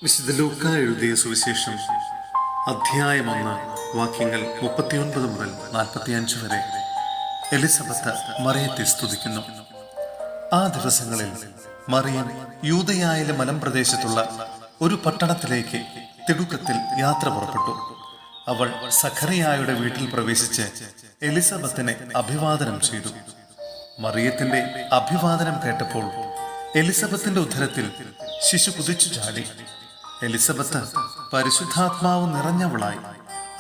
വിശുദ്ധ ലൂക്കാ എഴുതിയ സുവിശേഷം അധ്യായം 1 വാക്യങ്ങൾ 39 മുതൽ 45 വരെ. എലിസബത്ത് മറിയത്തെ സ്തുതിക്കുന്നു. ആ ദിവസങ്ങളിൽ മറിയം യൂദയായിലെ മലമ്പ്രദേശത്തുള്ള ഒരു പട്ടണത്തിലേക്ക് തിടുക്കത്തിൽ യാത്ര പുറപ്പെട്ടു. അവൾ സഖറിയായുടെ വീട്ടിൽ പ്രവേശിച്ച് എലിസബത്തിനെ അഭിവാദനം ചെയ്തു. മറിയത്തിന്റെ അഭിവാദനം കേട്ടപ്പോൾ എലിസബത്തിന്റെ ഉദരത്തിൽ ശിശു കുതിച്ചു ചാടി. എലിസബത്ത് പരിശുദ്ധാത്മാവ് നിറഞ്ഞവളായി.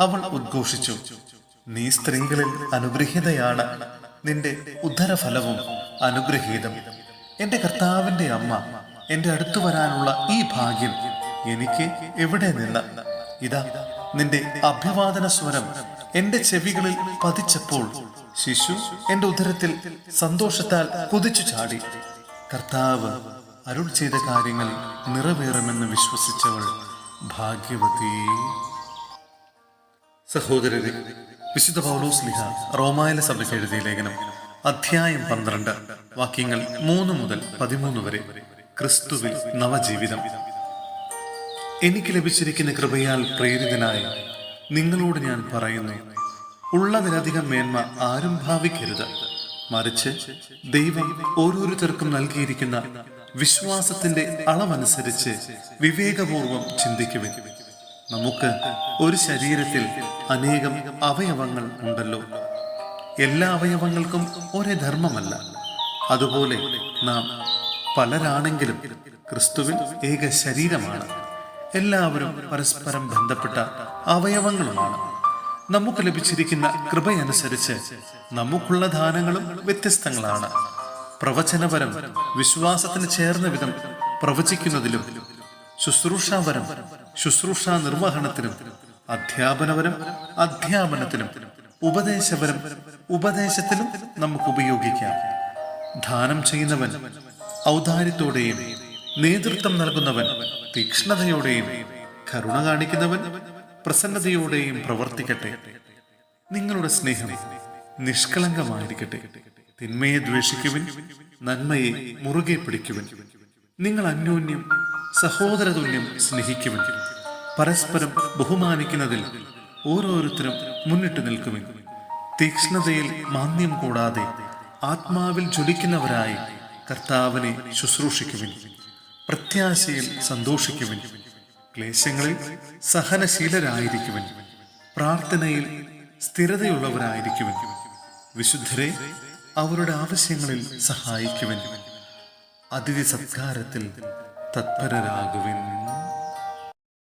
അവൾ ഉദ്ഘോഷിച്ചു, നീ സ്ത്രീകളിൽ അനുഗ്രഹീതയാണ്, നിന്റെ ഉദരഫലവും അനുഗ്രഹീതം. എന്റെ കർത്താവിന്റെ അമ്മ, എന്റെ അടുത്തു വരാനുള്ള ഈ ഭാഗ്യം എനിക്ക് എവിടെ നിന്ന്? ഇതാ, നിന്റെ അഭിവാദന സ്വരം എന്റെ ചെവികളിൽ പതിച്ചപ്പോൾ ശിശു എന്റെ ഉദരത്തിൽ സന്തോഷത്താൽ കുതിച്ചു ചാടി. കർത്താവ് അരുൾ ചെയ്ത കാര്യങ്ങൾ നിറവേറുമെന്ന് വിശ്വസിച്ചവൾ ഭാഗ്യവതി. സഹോദരരെ, വിശുദ്ധ പൗലോസ് ശ്ലീഹ റോമായിലെ സഭയ്ക്ക് എഴുതിയ ലേഖനം അധ്യായം 12 വാക്യങ്ങൾ 3 മുതൽ 13 വരെ. ക്രിസ്തുവിൽ നവജീവിതം. എനിക്ക് ലഭിച്ചിരിക്കുന്ന കൃപയാൽ പ്രേരിതനായി നിങ്ങളോട് ഞാൻ പറയുന്നു, ഉള്ളതിലധികം മേന്മ ആരും ഭാവിക്കരുത്. മറിച്ച് ദൈവം ഓരോരുത്തർക്കും നൽകിയിരിക്കുന്ന വിശ്വാസത്തിന്റെ അളവനുസരിച്ച് വിവേകപൂർവം ചിന്തിക്കുവിൻ. നമുക്ക് ഒരു ശരീരത്തിൽ അനേകം അവയവങ്ങൾ ഉണ്ടല്ലോ. എല്ലാ അവയവങ്ങൾക്കും ഒരേ ധർമ്മമല്ല. അതുപോലെ നാം പലരാണെങ്കിലും ക്രിസ്തുവിൽ ഏക ശരീരമാണ്. എല്ലാവരും പരസ്പരം ബന്ധപ്പെട്ട അവയവങ്ങളുമാണ്. നമുക്ക് ലഭിച്ചിരിക്കുന്ന കൃപയനുസരിച്ച് നമുക്കുള്ള ദാനങ്ങളും വ്യത്യസ്തങ്ങളാണ്. പ്രവചനപരം വിശ്വാസത്തിന് ചേർന്ന വിധം പ്രവചിക്കുന്നതിലും, ശുശ്രൂഷാപരം ശുശ്രൂഷാ നിർവഹണത്തിനും, അധ്യാപനപരം അധ്യാപനത്തിനും, ഉപദേശപരം ഉപദേശത്തിനും നമുക്ക് ഉപയോഗിക്കാം. ദാനം ചെയ്യുന്നവൻ ഔദാര്യത്തോടെയും, നേതൃത്വം നൽകുന്നവൻ തീക്ഷ്ണതയോടെയും, കരുണ കാണിക്കുന്നവൻ പ്രസന്നതയോടെയും പ്രവർത്തിക്കട്ടെ. നിങ്ങളുടെ സ്നേഹം നിഷ്കളങ്കമായിരിക്കട്ടെ. തിന്മയെ ദ്വേഷിക്കുവിൻ, നന്മയെ മുറുകെ പിടിക്കുവിൻ. നിങ്ങൾ അന്യോന്യം സഹോദരതുല്യം സ്നേഹിക്കുവിൻ. പരസ്പരം ബഹുമാനിക്കുന്നതിൽ ഓരോരുത്തരും മുന്നിട്ട് നിൽക്കുവിൻ. തീക്ഷ്ണതയിൽ മാന്യം കൂടാതെ ആത്മാവിൽ ജ്വലിക്കുന്നവരായി കർത്താവിനെ ശുശ്രൂഷിക്കുവിൻ. പ്രത്യാശയിൽ സന്തോഷിക്കുവിൻ. ക്ലേശങ്ങളിൽ സഹനശീലരായിരിക്കുവിൻ. പ്രാർത്ഥനയിൽ സ്ഥിരതയുള്ളവരായിരിക്കുവിൻ. വിശുദ്ധരെ അവരുടെ ആവശ്യങ്ങളിൽ സഹായിക്കുവിൻ. അതിഥി സത്കാരത്തിൽ തത്പരരാകുവിൻ.